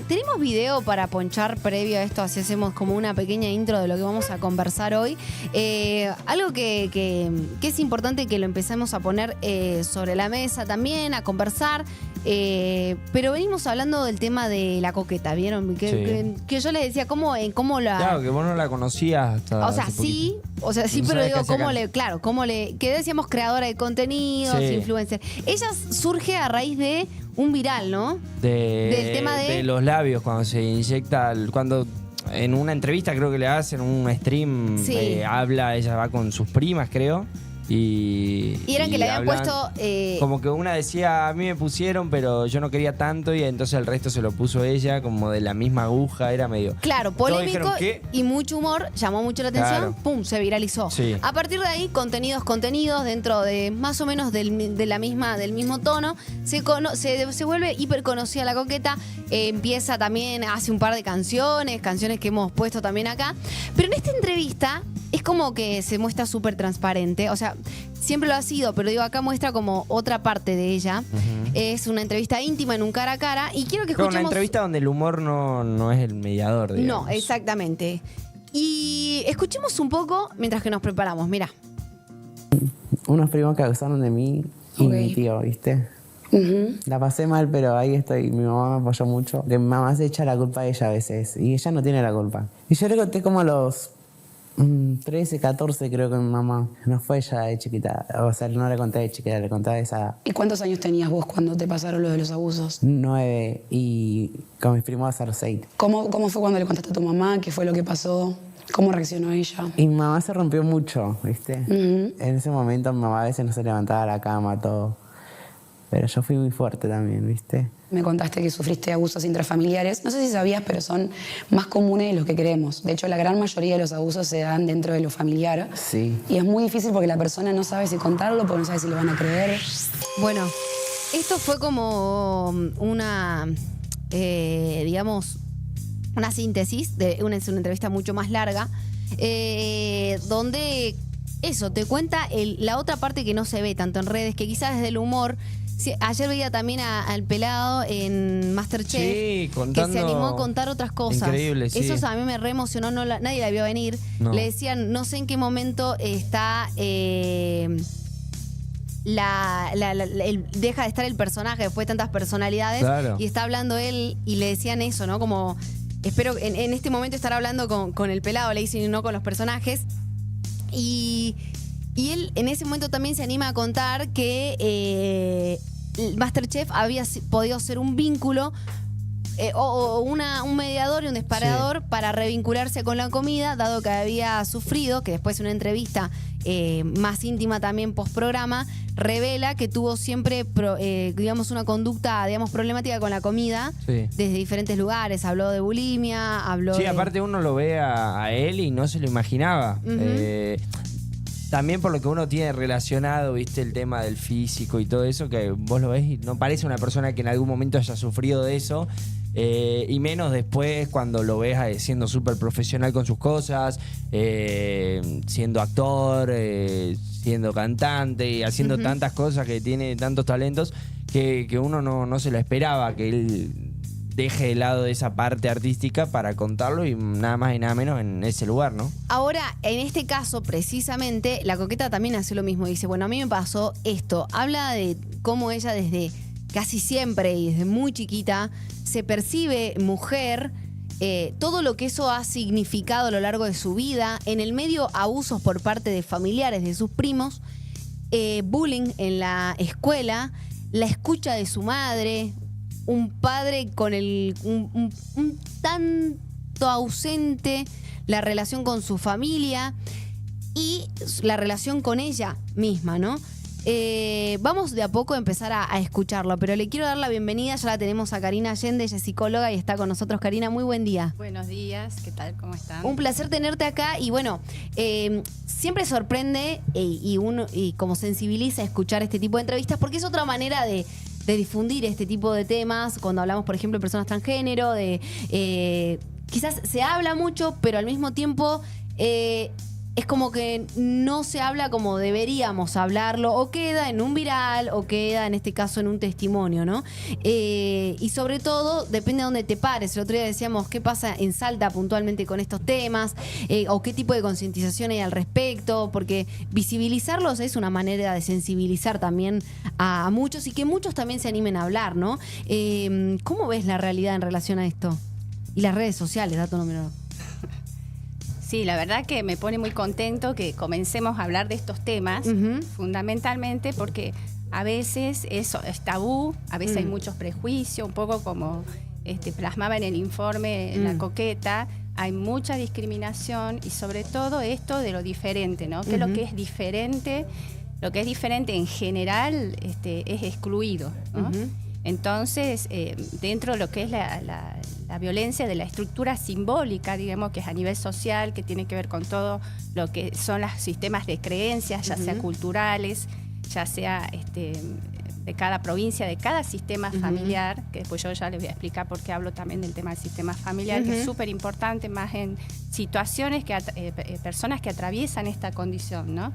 Tenemos video para ponchar previo a esto, así hacemos como una pequeña intro de lo que vamos a conversar hoy. Algo que es importante que lo empecemos a poner sobre la mesa también, a conversar. Pero venimos hablando del tema de la coqueta, ¿vieron? Que yo les decía, ¿cómo la...? Claro, que vos no la conocías hasta O sea, hace sí, no pero digo, cómo que decíamos creadora de contenidos, sí, influencer. Ella surge a raíz de un viral, ¿no? Del tema de los labios, cuando se inyecta, cuando en una entrevista creo que le hacen un stream, sí, habla, ella va con sus primas, creo. Y eran que le habían puesto... como que una decía, a mí me pusieron, pero yo no quería tanto, y entonces el resto se lo puso ella, como de la misma aguja, era medio... Claro, polémico y mucho humor, llamó mucho la atención, claro, ¡pum!, se viralizó. Sí. A partir de ahí, contenidos dentro de más o menos del mismo tono, se vuelve hiper conocida la coqueta, empieza también, hace un par de canciones que hemos puesto también acá, pero en esta entrevista... Es como que se muestra súper transparente, o sea, siempre lo ha sido, pero digo, acá muestra como otra parte de ella. Es una entrevista íntima en un cara a cara y quiero que escuchemos... Una entrevista donde el humor no es el mediador, digamos. No, exactamente. Y escuchemos un poco mientras que nos preparamos, mira. Unos primos que abusaron de mí y mi tío, ¿viste? La pasé mal, pero ahí estoy. Mi mamá me apoyó mucho. Que mi mamá se echa la culpa a ella a veces y ella no tiene la culpa. Y yo le conté como a los 13, 14 creo que mi mamá. No fue ella de chiquita. O sea, no le conté de chiquita, le conté de esa... ¿Y cuántos años tenías vos cuando te pasaron lo de los abusos? 9 y con mis primos a los 6. ¿Cómo fue cuando le contaste a tu mamá? ¿Qué fue lo que pasó? ¿Cómo reaccionó ella? Y mi mamá se rompió mucho, ¿viste? En ese momento mi mamá a veces no se levantaba de la cama, todo. Pero yo fui muy fuerte también, ¿viste? Me contaste que sufriste abusos intrafamiliares. No sé si sabías, pero son más comunes de lo que creemos. De hecho, la gran mayoría de los abusos se dan dentro de lo familiar. Sí. Y es muy difícil porque la persona no sabe si contarlo, porque no sabe si lo van a creer. Bueno, esto fue como una, digamos, una síntesis de una entrevista mucho más larga, donde eso, te cuenta la otra parte que no se ve tanto en redes, que quizás desde el humor... Sí, ayer veía también al pelado en Masterchef, sí, contando, que se animó a contar otras cosas. Increíble, sí. Eso a mí me re emocionó, nadie la vio venir. No. Le decían, no sé en qué momento está... deja de estar el personaje después de tantas personalidades, claro, y está hablando él y le decían eso, ¿no? Como, espero en este momento estar hablando con el pelado, le dicen, y no con los personajes. Y él en ese momento también se anima a contar que Masterchef había podido ser un vínculo un mediador y un disparador, sí, para revincularse con la comida, dado que había sufrido, que después en una entrevista más íntima también post programa, revela que tuvo siempre digamos una conducta, digamos, problemática con la comida, sí, desde diferentes lugares. Habló de bulimia, habló sí, aparte uno lo ve a él y no se lo imaginaba. También por lo que uno tiene relacionado, viste, el tema del físico y todo eso, que vos lo ves y no parece una persona que en algún momento haya sufrido de eso. Y menos después cuando lo ves siendo súper profesional con sus cosas, siendo actor, siendo cantante y haciendo tantas cosas, que tiene tantos talentos que uno no se lo esperaba, que él deje de lado de esa parte artística para contarlo, y nada más y nada menos en ese lugar, ¿no? Ahora, en este caso, precisamente, la coqueta también hace lo mismo. Dice, bueno, a mí me pasó esto. Habla de cómo ella desde casi siempre y desde muy chiquita se percibe mujer, todo lo que eso ha significado a lo largo de su vida, en el medio abusos por parte de familiares, de sus primos, bullying en la escuela, la escucha de su madre, un padre con un tanto ausente, la relación con su familia y la relación con ella misma, ¿no? Vamos de a poco a empezar a escucharlo, pero le quiero dar la bienvenida. Ya la tenemos a Karina Allende, ella es psicóloga y está con nosotros. Karina, muy buen día. Buenos días, ¿qué tal? ¿Cómo están? Un placer tenerte acá y bueno, siempre sorprende y como sensibiliza escuchar este tipo de entrevistas, porque es otra manera de difundir este tipo de temas. Cuando hablamos, por ejemplo, de personas transgénero, quizás se habla mucho, pero al mismo tiempo es como que no se habla como deberíamos hablarlo, o queda en un viral, o queda en este caso en un testimonio, ¿no? Y sobre todo, depende de dónde te pares. El otro día decíamos qué pasa en Salta puntualmente con estos temas, o qué tipo de concientización hay al respecto, porque visibilizarlos es una manera de sensibilizar también a muchos y que muchos también se animen a hablar, ¿no? ¿Cómo ves la realidad en relación a esto? Y las redes sociales, dato número. Sí, la verdad que me pone muy contento que comencemos a hablar de estos temas, fundamentalmente porque a veces eso es tabú, a veces hay muchos prejuicios, un poco como plasmaba en el informe La Coqueta, hay mucha discriminación y sobre todo esto de lo diferente, ¿no? Que lo que es diferente, en general es excluido, ¿no? Entonces, dentro de lo que es la violencia de la estructura simbólica, digamos, que es a nivel social, que tiene que ver con todo lo que son los sistemas de creencias, ya sea culturales, ya sea de cada provincia, de cada sistema familiar, que después yo ya les voy a explicar por qué hablo también del tema del sistema familiar, que es súper importante más en situaciones, personas que atraviesan esta condición, ¿no?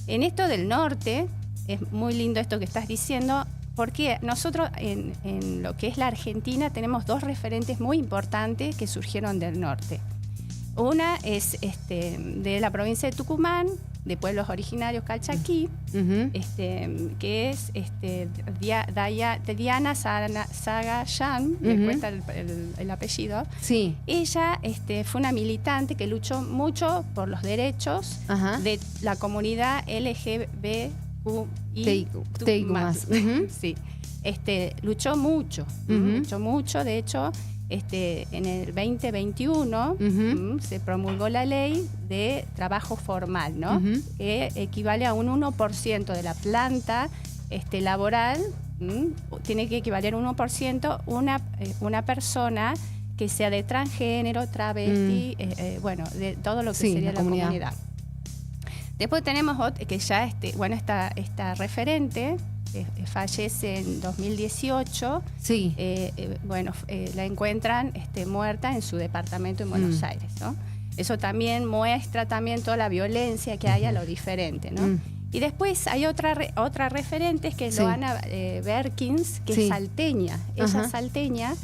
En esto del norte, es muy lindo esto que estás diciendo, porque nosotros en lo que es la Argentina tenemos dos referentes muy importantes que surgieron del norte. Una es de la provincia de Tucumán, de pueblos originarios calchaquí, que es Diana Sagayán, me cuenta el apellido. Sí. Ella fue una militante que luchó mucho por los derechos de la comunidad LGBTI. Sí. Luchó mucho, de hecho, en el 2021 se promulgó la ley de trabajo formal, ¿no? Que equivale a un 1% de la planta laboral, tiene que equivaler a un 1% una persona que sea de transgénero, travesti, de todo lo que sería la comunidad. Después tenemos que ya esta referente fallece en 2018. Sí. La encuentran muerta en su departamento en Buenos Aires, ¿no? Eso también muestra toda la violencia que hay a lo diferente, ¿no? Y después hay otra referente que es Loana Berkins, que es salteña. Ella es salteña.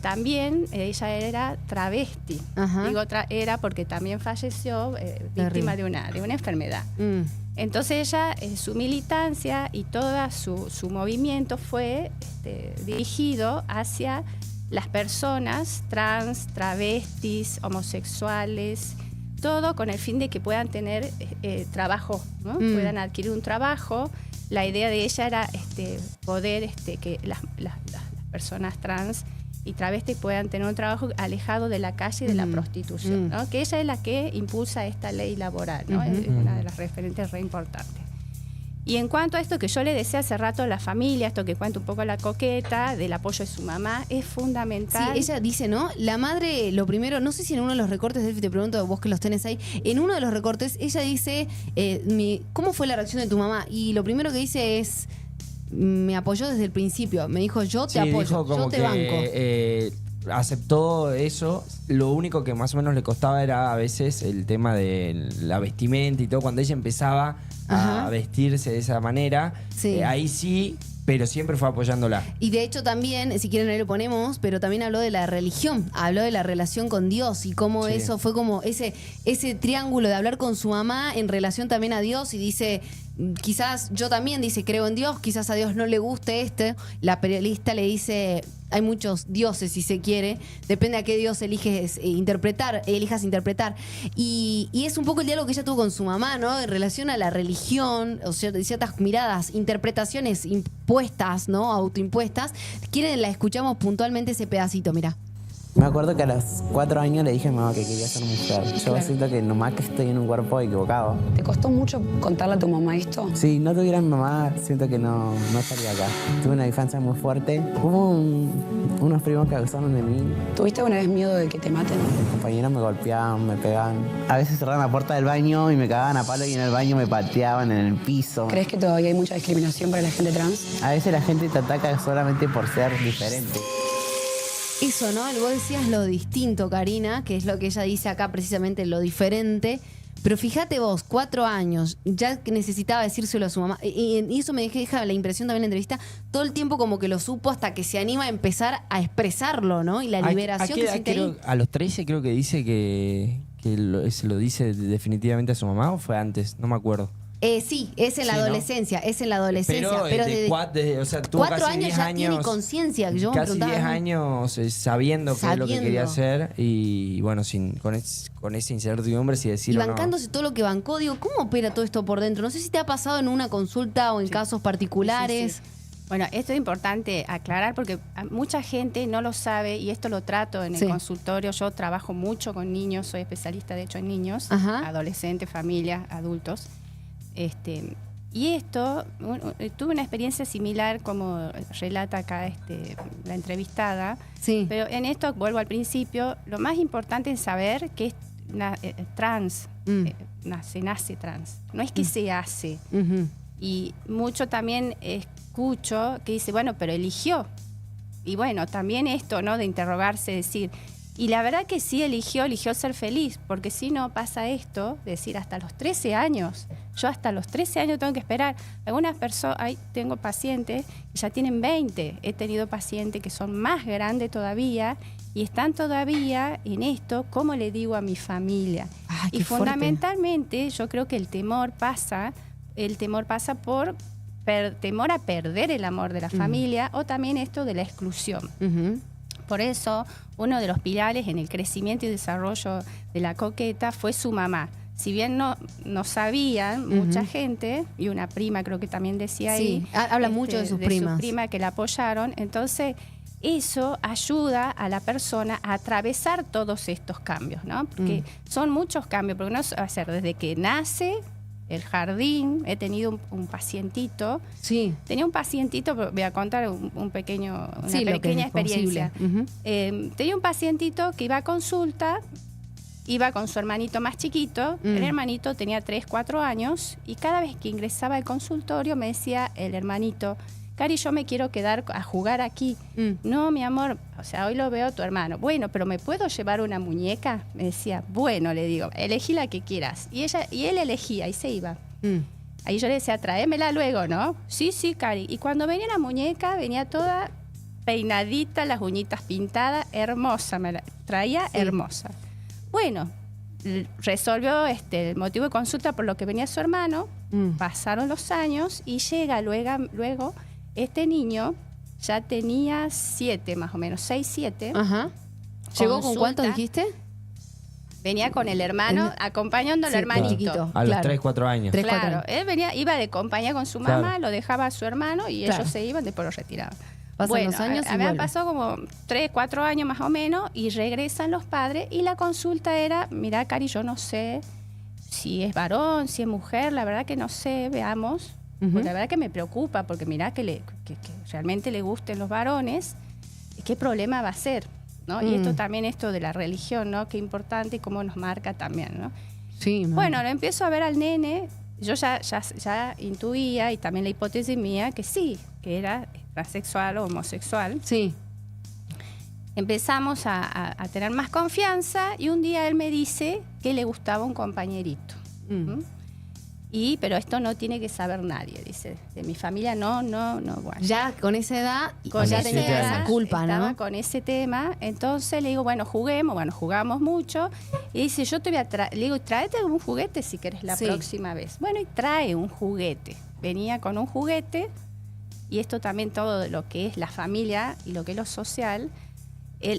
También ella era travesti. Digo era porque también falleció víctima de una enfermedad. Entonces ella, su militancia y todo su movimiento fue dirigido hacia las personas trans, travestis, homosexuales, todo con el fin de que puedan tener trabajo, ¿no? Puedan adquirir un trabajo. La idea de ella era poder que las personas trans y travestis puedan tener un trabajo alejado de la calle y de la prostitución, ¿no? Que ella es la que impulsa esta ley laboral, ¿no? Es una de las referentes re importantes. Y en cuanto a esto que yo le decía hace rato, la familia, esto que cuenta un poco La Coqueta, del apoyo de su mamá, es fundamental. Sí, ella dice, ¿no? La madre, lo primero, no sé si en uno de los recortes, Delphi, te pregunto, vos que los tenés ahí, en uno de los recortes ella dice, ¿cómo fue la reacción de tu mamá? Y lo primero que dice es, me apoyó desde el principio, me dijo, yo te apoyo, yo te banco. Aceptó eso. Lo único que más o menos le costaba era a veces el tema de la vestimenta y todo. Cuando ella empezaba a vestirse de esa manera, ahí sí, pero siempre fue apoyándola. Y de hecho también, si quieren ahí lo ponemos, pero también habló de la religión, habló de la relación con Dios y cómo eso fue como ese triángulo de hablar con su mamá en relación también a Dios, y dice, quizás yo también, dice, creo en Dios, quizás a Dios no le guste la periodista le dice, hay muchos dioses si se quiere, depende a qué Dios elijas interpretar. Y es un poco el diálogo que ella tuvo con su mamá, ¿no? En relación a la religión, o sea, de ciertas miradas, interpretaciones impuestas, ¿no? Autoimpuestas. ¿Quieren la escuchamos puntualmente ese pedacito? Mirá. Me acuerdo que a los 4 años le dije a mi mamá que quería ser mujer. Yo siento que nomás que estoy en un cuerpo equivocado. ¿Te costó mucho contarle a tu mamá esto? Si no tuviera a mi mamá, siento que no estaría acá. Tuve una infancia muy fuerte. Hubo unos primos que abusaron de mí. ¿Tuviste alguna vez miedo de que te maten? Mis compañeros me golpeaban, me pegaban. A veces cerraban la puerta del baño y me cagaban a palo y en el baño me pateaban en el piso. ¿Crees que todavía hay mucha discriminación para la gente trans? A veces la gente te ataca solamente por ser diferente. Eso, ¿no? Vos decías lo distinto, Karina, que es lo que ella dice acá precisamente, lo diferente, Pero fíjate vos, 4 años, ya que necesitaba decírselo a su mamá. Y eso me deja la impresión también en la entrevista, todo el tiempo como que lo supo hasta que se anima a empezar a expresarlo, ¿no? Y la liberación que siente ahí. A los 13 creo que dice que se lo dice definitivamente a su mamá, ¿o fue antes? No me acuerdo. Sí, es en la Sí, ¿no? adolescencia, es en la adolescencia. Pero desde o sea, tuvo 4 casi años 10 ya años, tiene conciencia. Yo me casi preguntaba, 10 años sabiendo qué es lo que Sabiendo. quería hacer y bueno, con esa incertidumbre si y decir o no. bancándose todo lo que bancó, digo, ¿cómo opera todo esto por dentro? No sé si te ha pasado en una consulta o en casos particulares. Sí. Bueno, esto es importante aclarar porque mucha gente no lo sabe y esto lo trato en el consultorio. Yo trabajo mucho con niños, soy especialista de hecho en niños, adolescentes, familias, adultos. Y esto, tuve una experiencia similar como relata acá la entrevistada, pero en esto, vuelvo al principio, lo más importante es saber que es trans, se nace trans, no es que se hace. Y mucho también escucho que dice, bueno, pero eligió. Y bueno, también esto, ¿no? De interrogarse, decir, y la verdad que sí eligió ser feliz, porque si no pasa esto, decir hasta los 13 años, yo hasta los 13 años tengo que esperar. Algunas personas, tengo pacientes que ya tienen 20, he tenido pacientes que son más grandes todavía y están todavía en esto, ¿cómo le digo a mi familia? Y fundamentalmente yo creo que el temor pasa por temor a perder el amor de la familia o también esto de la exclusión. Por eso, uno de los pilares en el crecimiento y desarrollo de la coqueta fue su mamá. Si bien no sabían mucha gente, y una prima creo que también decía ahí. Habla mucho de sus primas. Sus primas que la apoyaron. Entonces, eso ayuda a la persona a atravesar todos estos cambios, ¿no? Porque son muchos cambios, porque no va a ser desde que nace el jardín. He tenido un pacientito. Tenía un pacientito, voy a contar una pequeña experiencia. Tenía un pacientito que iba a consulta, iba con su hermanito más chiquito. El hermanito tenía 3, 4 años y cada vez que ingresaba al consultorio me decía el hermanito, Cari, yo me quiero quedar a jugar aquí. No, mi amor, o sea, hoy lo veo tu hermano. Bueno, pero ¿me puedo llevar una muñeca? Me decía, bueno, le digo, elegí la que quieras. Y él elegía y se iba. Ahí yo le decía, tráemela luego, ¿no? Sí, Cari. Y cuando venía la muñeca, venía toda peinadita, las uñitas pintadas, hermosa, me la traía hermosa. Bueno, resolvió el motivo de consulta por lo que venía su hermano. Pasaron los años y llega luego este niño, ya tenía 7 más o menos, 6, 7. ¿Llegó con cuántos dijiste? Venía con el hermano, acompañando al hermanito. Chiquito, a los 3, 4 años. 3, 4 claro, años. Él iba de compañía con su mamá, lo dejaba a su hermano y ellos se iban, después lo retiraban. Pasan los años y habían pasado como 3, 4 años más o menos y regresan los padres y la consulta era, mirá, Cari, yo no sé si es varón, si es mujer, la verdad que no sé, veamos. Pues la verdad que me preocupa porque mirá que realmente le gusten los varones, ¿qué problema va a ser? ¿No? Y esto también, esto de la religión, ¿no? Qué importante y cómo nos marca también, ¿no? Bueno, lo empiezo a ver al nene, yo ya intuía, y también la hipótesis mía, que sí, que era transexual o homosexual. Empezamos a tener más confianza y un día él me dice que le gustaba un compañerito. Pero esto no tiene que saber nadie, dice. De mi familia no. Bueno. Ya con esa edad, ya tenía esa culpa, ¿no? Estaba con ese tema. Entonces le digo, bueno, juguemos. Bueno, jugamos mucho. Y dice, yo te voy a le digo, tráete un juguete si querés la próxima vez. Bueno, y trae un juguete. Venía con un juguete. Y esto también todo lo que es la familia y lo que es lo social.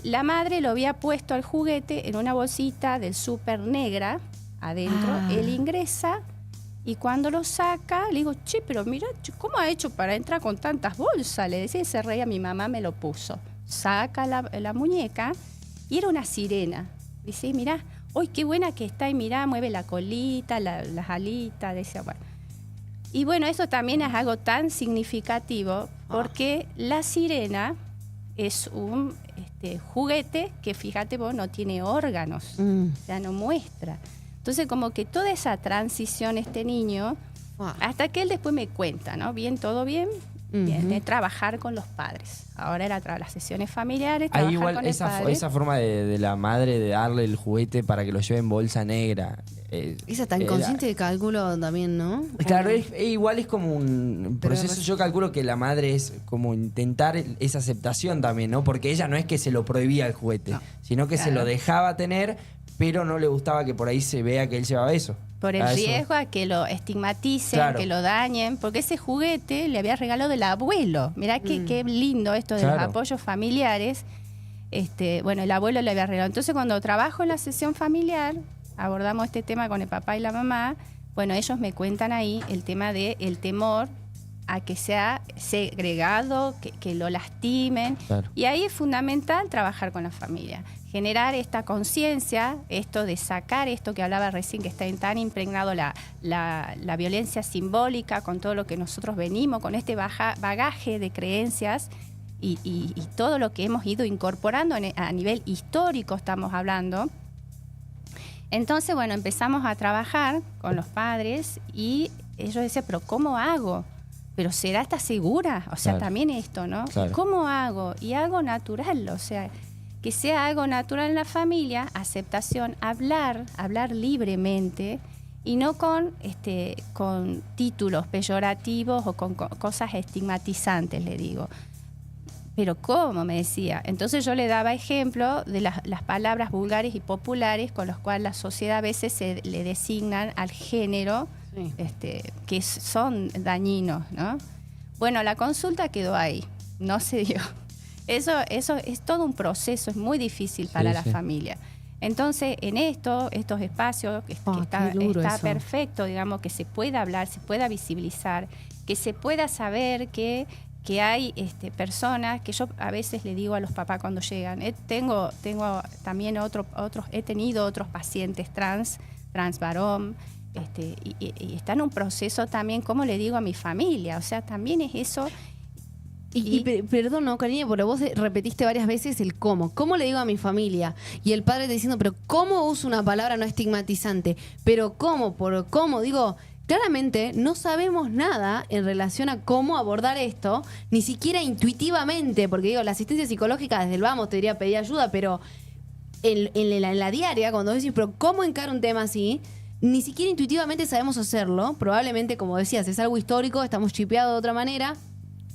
La madre lo había puesto al juguete en una bolsita del súper negra adentro. Él ingresa y cuando lo saca, le digo, che, pero mira, ¿cómo ha hecho para entrar con tantas bolsas? Le decía y se reía, mi mamá me lo puso. Saca la muñeca y era una sirena. Dice, mirá, ¡ay, qué buena que está! Y mirá, mueve la colita, las alitas. Decía, bueno. Y bueno, eso también es algo tan significativo porque la sirena es un juguete que, fíjate vos, no tiene órganos, o sea, no muestra. Entonces, como que toda esa transición, este niño, hasta que él después me cuenta, ¿no? Bien, todo bien. Bien, de trabajar con los padres. Ahora era las sesiones familiares, trabajar Ahí igual con el padre. esa forma de la madre de darle el juguete para que lo lleve en bolsa negra. Esa tan consciente de cálculo también, ¿no? Claro, igual es como un proceso. Yo calculo que la madre es como intentar esa aceptación también, ¿no? Porque ella no es que se lo prohibía el juguete, sino que se lo dejaba tener, pero no le gustaba que por ahí se vea que él llevaba eso. Por el riesgo a que lo estigmaticen, que lo dañen, porque ese juguete le había regalado del abuelo. Mirá qué lindo esto de los apoyos familiares. Bueno, el abuelo le había regalado. Entonces, cuando trabajo en la sesión familiar, abordamos este tema con el papá y la mamá. Bueno, ellos me cuentan ahí el tema del temor a que sea segregado, que lo lastimen. Claro. Y ahí es fundamental trabajar con la familia. Generar esta conciencia, esto de sacar esto que hablaba recién, que está tan impregnado la violencia simbólica con todo lo que nosotros venimos, con este bagaje de creencias y todo lo que hemos ido incorporando a nivel histórico, estamos hablando. Entonces, bueno, empezamos a trabajar con los padres y ellos decían, pero ¿cómo hago? ¿Pero será esta segura? O sea, también esto, ¿no? Claro. ¿Cómo hago? Y hago natural, o sea, que sea algo natural en la familia, aceptación, hablar libremente y no con títulos peyorativos o con cosas estigmatizantes, le digo. Pero ¿cómo? Me decía. Entonces yo le daba ejemplo de las palabras vulgares y populares con las cuales la sociedad a veces le designan al género, que son dañinos, ¿no? Bueno, la consulta quedó ahí, no se dio. Eso es todo un proceso, es muy difícil para la familia. Entonces, en estos espacios que está perfecto, digamos, que se pueda hablar, se pueda visibilizar, que se pueda saber que hay personas que yo a veces le digo a los papás cuando llegan, tengo también he tenido otros pacientes trans varón, y está en un proceso también, como le digo a mi familia, o sea, también es eso. Perdón, no, cariño, pero vos repetiste varias veces el cómo. ¿Cómo le digo a mi familia? Y el padre te diciendo, pero ¿cómo uso una palabra no estigmatizante? Pero ¿cómo? ¿Por cómo? Digo, claramente no sabemos nada en relación a cómo abordar esto, ni siquiera intuitivamente, porque digo, la asistencia psicológica desde el vamos te diría pedir ayuda, pero en la diaria, cuando decís, pero ¿cómo encaro un tema así? Ni siquiera intuitivamente sabemos hacerlo. Probablemente, como decías, es algo histórico, estamos chipeados de otra manera.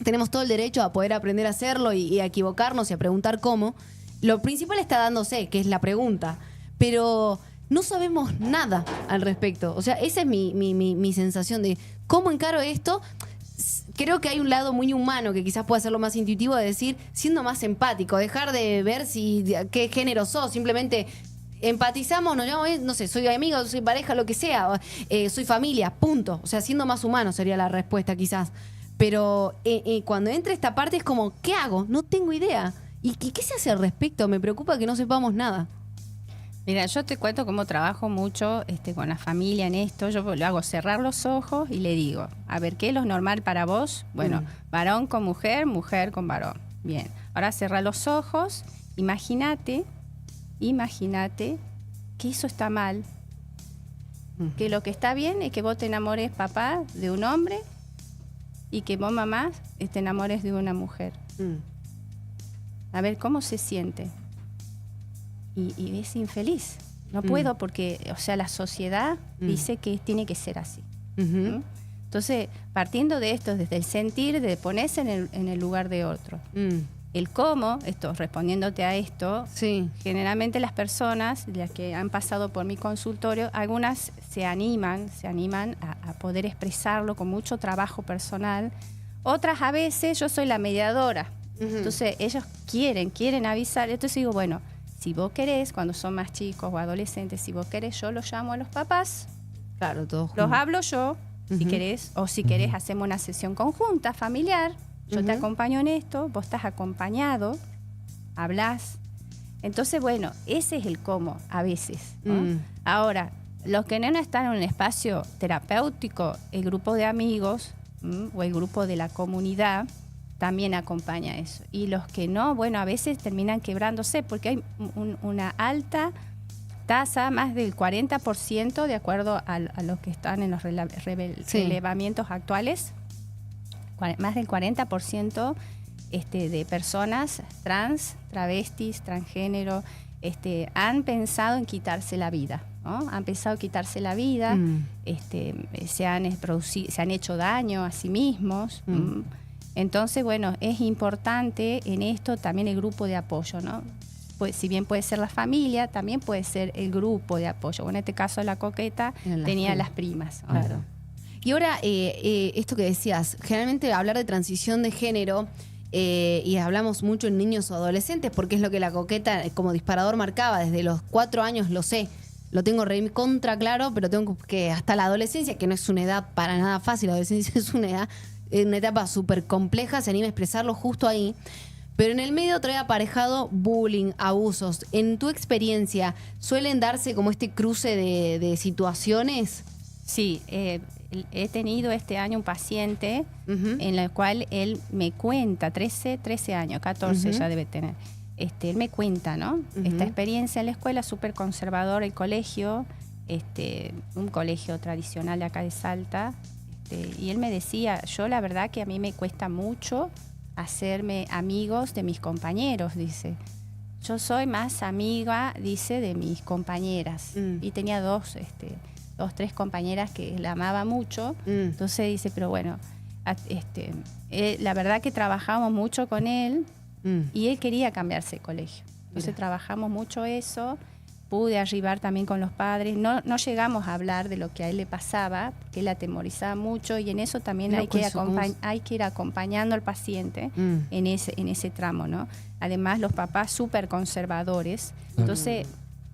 Tenemos todo el derecho a poder aprender a hacerlo y a equivocarnos y a preguntar cómo. Lo principal está dándose, que es la pregunta. Pero no sabemos nada al respecto. O sea, esa es mi sensación de cómo encaro esto. Creo que hay un lado muy humano que quizás pueda ser lo más intuitivo de decir, siendo más empático, dejar de ver qué género sos, simplemente empatizamos, nos llamamos, no sé, soy amigo, soy pareja, lo que sea, soy familia, punto. O sea, siendo más humano sería la respuesta quizás. Pero cuando entra esta parte es como, ¿qué hago? No tengo idea. ¿Y qué se hace al respecto? Me preocupa que no sepamos nada. Mira, yo te cuento cómo trabajo mucho con la familia en esto. Yo lo hago cerrar los ojos y le digo, a ver, ¿qué es lo normal para vos? Bueno, varón con mujer, mujer con varón. Bien, ahora cerra los ojos, imagínate que eso está mal. Que lo que está bien es que vos te enamores, papá, de un hombre y que vos, mamá, te enamores de una mujer. A ver, ¿cómo se siente? Y es infeliz. No puedo porque, o sea, la sociedad dice que tiene que ser así. Entonces, partiendo de esto, desde el sentir, de ponerse en el lugar de otro. El cómo, respondiéndote a esto, generalmente las personas, las que han pasado por mi consultorio, algunas se animan a poder expresarlo con mucho trabajo personal. Otras a veces yo soy la mediadora. Entonces ellos quieren avisar. Entonces digo, bueno, si vos querés, cuando son más chicos o adolescentes, si vos querés, yo los llamo a los papás. Claro, todos los hablo yo, si querés, o si querés hacemos una sesión conjunta, familiar. Yo te acompaño en esto, vos estás acompañado, hablás. Entonces, bueno, ese es el cómo, a veces, ¿no? Ahora, los que no están en un espacio terapéutico, el grupo de amigos o el grupo de la comunidad también acompaña eso. Y los que no, bueno, a veces terminan quebrándose porque hay una alta tasa, más del 40%, de acuerdo a los que están en los relevamientos actuales. más del 40% de personas trans, travestis, transgénero, han pensado en quitarse la vida, ¿no? Han pensado en quitarse la vida, se han hecho daño a sí mismos. Entonces, bueno, es importante en esto también el grupo de apoyo, ¿no? Pues, si bien puede ser la familia, también puede ser el grupo de apoyo. Bueno, en este caso la coqueta tenía las primas, ¿no? Claro. Y ahora, esto que decías, generalmente hablar de transición de género, y hablamos mucho en niños o adolescentes, porque es lo que la coqueta como disparador marcaba desde los 4 años, lo sé, lo tengo re contra claro, pero tengo que hasta la adolescencia, que no es una edad para nada fácil, la adolescencia es una etapa súper compleja, se anima a expresarlo justo ahí, pero en el medio trae aparejado bullying, abusos. En tu experiencia, ¿suelen darse como este cruce de situaciones? Sí, he tenido este año un paciente en el cual él me cuenta, 13 años, 14 ya debe tener. Él me cuenta, ¿no? Esta experiencia en la escuela, súper conservador, el colegio, un colegio tradicional de acá de Salta. Y él me decía, yo la verdad que a mí me cuesta mucho hacerme amigos de mis compañeros, dice. Yo soy más amiga, dice, de mis compañeras. Y tenía dos, 3 compañeras que la amaba mucho. Entonces dice, pero bueno, la verdad que trabajamos mucho con él y él quería cambiarse de colegio. Entonces trabajamos mucho eso, pude arribar también con los padres. No llegamos a hablar de lo que a él le pasaba, porque él atemorizaba mucho y en eso también hay que ir acompañando al paciente en ese tramo, ¿no? Además, los papás súper conservadores. Entonces,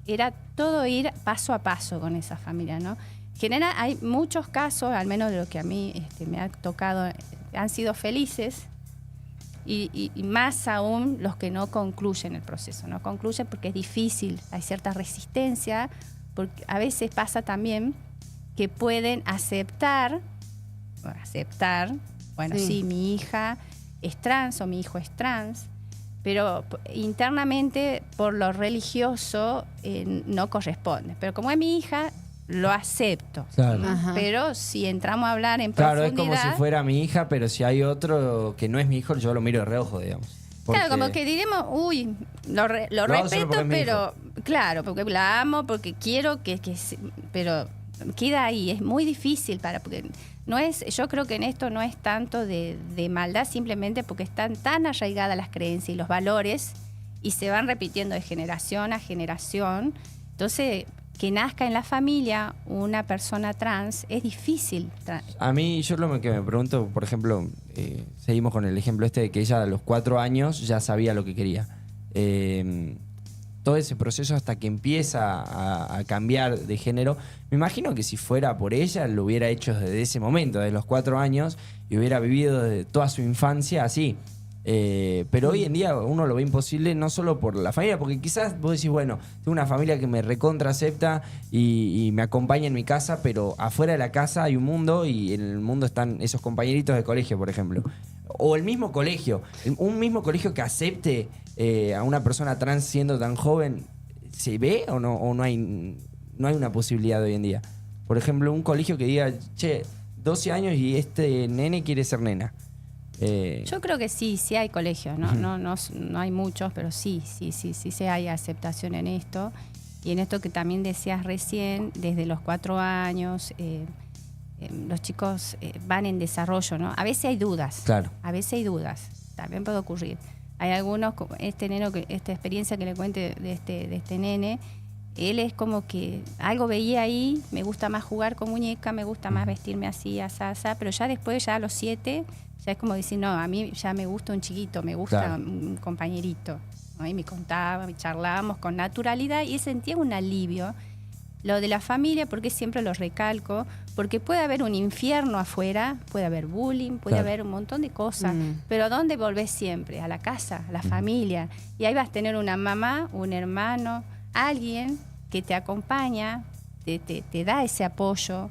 era todo ir paso a paso con esa familia, ¿no? En general, hay muchos casos, al menos de lo que a mí me ha tocado, han sido felices y más aún los que no concluyen el proceso. No concluyen porque es difícil, hay cierta resistencia, porque a veces pasa también que pueden aceptar, bueno, sí, mi hija es trans o mi hijo es trans, pero internamente por lo religioso no corresponde. Pero como es mi hija, lo acepto. Claro. Pero si entramos a hablar en Claro, profundidad... es como si fuera mi hija, pero si hay otro que no es mi hijo, yo lo miro de reojo, digamos. Claro, como que diremos, uy, lo respeto, pero... Claro, porque la amo, porque quiero que pero queda ahí, es muy difícil porque no es, yo creo que en esto no es tanto de maldad, simplemente porque están tan arraigadas las creencias y los valores y se van repitiendo de generación a generación. Entonces, que nazca en la familia una persona trans es difícil. A mí, yo lo que me pregunto, por ejemplo, seguimos con el ejemplo de que ella a los 4 años ya sabía lo que quería. Todo ese proceso hasta que empieza a cambiar de género, me imagino que si fuera por ella lo hubiera hecho desde ese momento, desde los 4 años, y hubiera vivido desde toda su infancia así. Pero hoy en día uno lo ve imposible, no solo por la familia, porque quizás vos decís, bueno, tengo una familia que me recontra acepta y me acompaña en mi casa, pero afuera de la casa hay un mundo y en el mundo están esos compañeritos de colegio, por ejemplo. O el mismo colegio, un mismo colegio que acepte a una persona trans siendo tan joven, ¿se ve o no hay una posibilidad hoy en día? Por ejemplo, un colegio que diga, che, 12 años y este nene quiere ser nena. Yo creo que sí hay colegios, no hay muchos, pero sí hay aceptación en esto. Y en esto que también decías recién, desde los 4 años, los chicos van en desarrollo, ¿no? A veces hay dudas. Claro. A veces hay dudas. También puede ocurrir. Hay algunos, esta experiencia que le cuente de este nene, él es como que algo veía ahí, me gusta más jugar con muñeca, me gusta más vestirme así, asá, pero ya después, ya a los 7, ya es como decir, no, a mí ya me gusta un chiquito, me gusta un compañerito, ¿no? Y me contaba, charlábamos con naturalidad y sentía un alivio. Lo de la familia, porque siempre lo recalco, porque puede haber un infierno afuera, puede haber bullying, puede haber un montón de cosas, pero ¿a dónde volvés siempre? A la casa, a la familia. Y ahí vas a tener una mamá, un hermano, alguien que te acompaña, te da ese apoyo,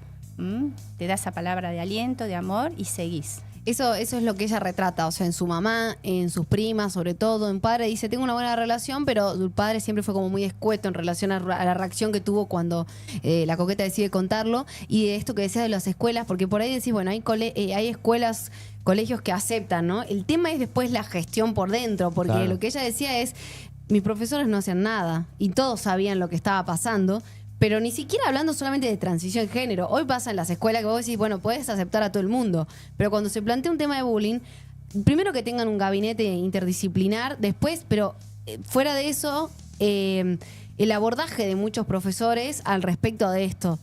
te da esa palabra de aliento, de amor y seguís. Eso es lo que ella retrata, o sea, en su mamá, en sus primas, sobre todo, en padre. Dice, tengo una buena relación, pero el padre siempre fue como muy escueto en relación a la reacción que tuvo cuando la coqueta decide contarlo. Y de esto que decía de las escuelas, porque por ahí decís, bueno, hay escuelas, colegios que aceptan, ¿no? El tema es después la gestión por dentro, porque Claro. lo que ella decía es, mis profesores no hacían nada y todos sabían lo que estaba pasando. Pero ni siquiera hablando solamente de transición de género. Hoy pasa en las escuelas que vos decís, bueno, puedes aceptar a todo el mundo. Pero cuando se plantea un tema de bullying, primero que tengan un gabinete interdisciplinar, después, pero fuera de eso, el abordaje de muchos profesores al respecto de esto.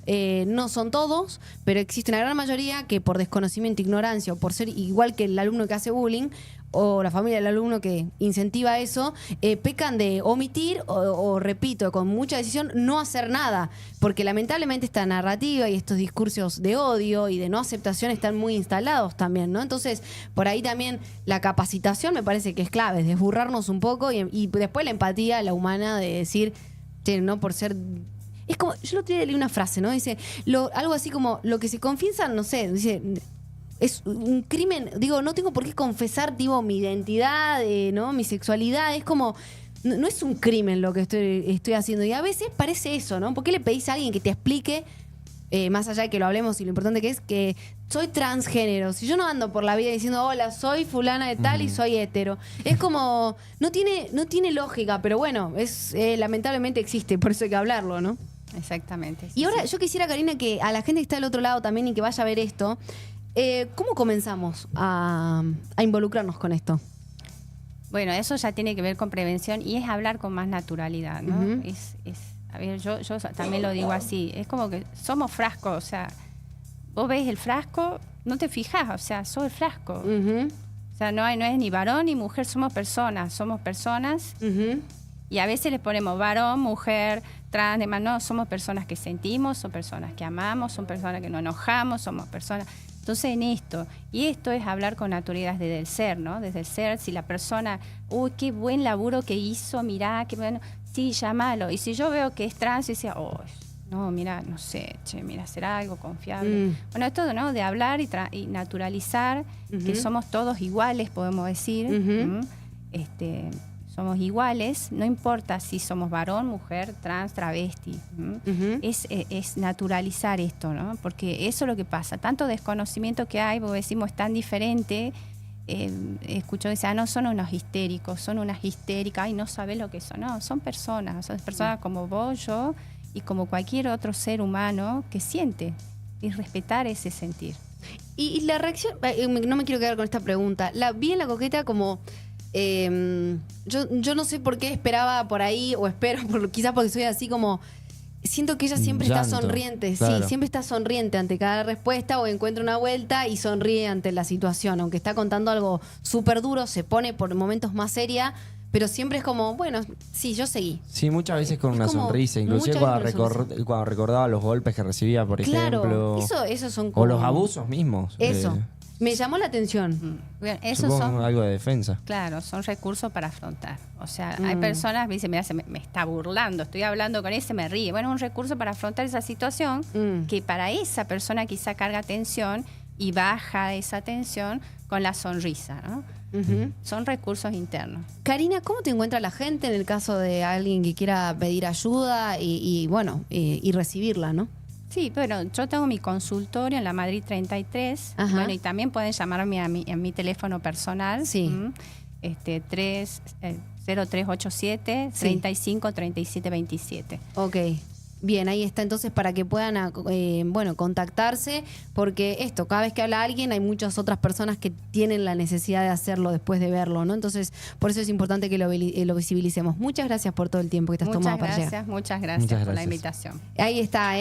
No son todos, pero existe una gran mayoría que por desconocimiento, ignorancia o por ser igual que el alumno que hace bullying, o la familia del alumno que incentiva eso, pecan de omitir o, repito, con mucha decisión, no hacer nada. Porque lamentablemente esta narrativa y estos discursos de odio y de no aceptación están muy instalados también, ¿no? Entonces, por ahí también la capacitación me parece que es clave, desburrarnos un poco y después la empatía, la humana, de decir, che, no por ser... Es como, yo el otro día leí una frase, ¿no? Dice, algo así como, lo que se confiesa, no sé, dice... Es un crimen, digo, no tengo por qué confesar, digo, mi identidad, ¿no? Mi sexualidad, es como, no es un crimen lo que estoy haciendo. Y a veces parece eso, ¿no? ¿Por qué le pedís a alguien que te explique, más allá de que lo hablemos y lo importante que es que soy transgénero? Si yo no ando por la vida diciendo, hola, soy fulana de tal y soy hetero. Es como, no tiene lógica, pero bueno, lamentablemente existe, por eso hay que hablarlo, ¿no? Exactamente. Y ahora yo quisiera, Karina, que a la gente que está del otro lado también y que vaya a ver esto, ¿cómo comenzamos a involucrarnos con esto? Bueno, eso ya tiene que ver con prevención y es hablar con más naturalidad, ¿no? Uh-huh. A ver, yo también lo digo así, es como que somos frascos, o sea, vos ves el frasco, no te fijas, o sea, sos el frasco. Uh-huh. O sea, no es ni varón ni mujer, somos personas Uh-huh. y a veces les ponemos varón, mujer, trans, demás, no, somos personas que sentimos, son personas que amamos, son personas que nos enojamos, somos personas... Entonces en esto es hablar con naturalidad desde el ser, ¿no? Desde el ser, si la persona, uy, qué buen laburo que hizo, mirá, qué bueno, sí, llámalo. Y si yo veo que es trans, y decía, oh, no, mira, no sé, che, mira, será algo confiable. Bueno, es todo, ¿no? De hablar y naturalizar que somos todos iguales, podemos decir. Somos iguales, no importa si somos varón, mujer, trans, travesti. Es naturalizar esto, ¿no? Porque eso es lo que pasa. Tanto desconocimiento que hay, porque decimos es tan diferente. Escucho que no, son unos histéricos, son unas histéricas, ay, no sabes lo que son. No, son personas como vos, yo y como cualquier otro ser humano que siente y respetar ese sentir. Y la reacción, no me quiero quedar con esta pregunta. Vi en la coqueta como... yo no sé por qué esperaba por ahí, o espero, quizás porque soy así como... Siento que ella siempre está sonriente, claro. Sí, siempre está sonriente ante cada respuesta o encuentra una vuelta y sonríe ante la situación. Aunque está contando algo súper duro, se pone por momentos más seria, pero siempre es como, bueno, sí, yo seguí. Sí, muchas veces con una sonrisa, inclusive cuando recordaba los golpes que recibía, por ejemplo. Eso son como... O los abusos mismos. Eso. Me llamó la atención. Bueno, esos Supongo son, algo de defensa. claro, son recursos para afrontar. O sea, hay personas que dicen, mira, me está burlando, estoy hablando con él, se me ríe. Bueno, es un recurso para afrontar esa situación que para esa persona quizá carga tensión y baja esa tensión con la sonrisa, ¿no? Son recursos internos. Karina, ¿cómo te encuentra la gente en el caso de alguien que quiera pedir ayuda y recibirla, ¿no? Sí, bueno, yo tengo mi consultorio en la Madrid 33. Ajá. Bueno, y también pueden llamarme a mi teléfono personal. Sí. 0387 35 37 27. Ok. Bien, ahí está entonces para que puedan contactarse, porque esto, cada vez que habla alguien hay muchas otras personas que tienen la necesidad de hacerlo después de verlo, ¿no? Entonces, por eso es importante que lo visibilicemos. Muchas gracias por todo el tiempo que te has tomado para llegar. Muchas gracias por la invitación. Ahí está,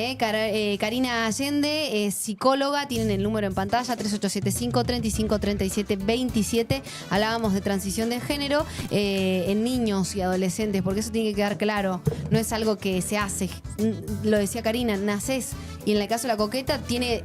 Karina Allende, es psicóloga, tienen el número en pantalla, 3875 35 37 27. Hablábamos de transición de género en niños y adolescentes, porque eso tiene que quedar claro, no es algo que se hace. Lo decía Karina, nacés, y en el caso de la coqueta tiene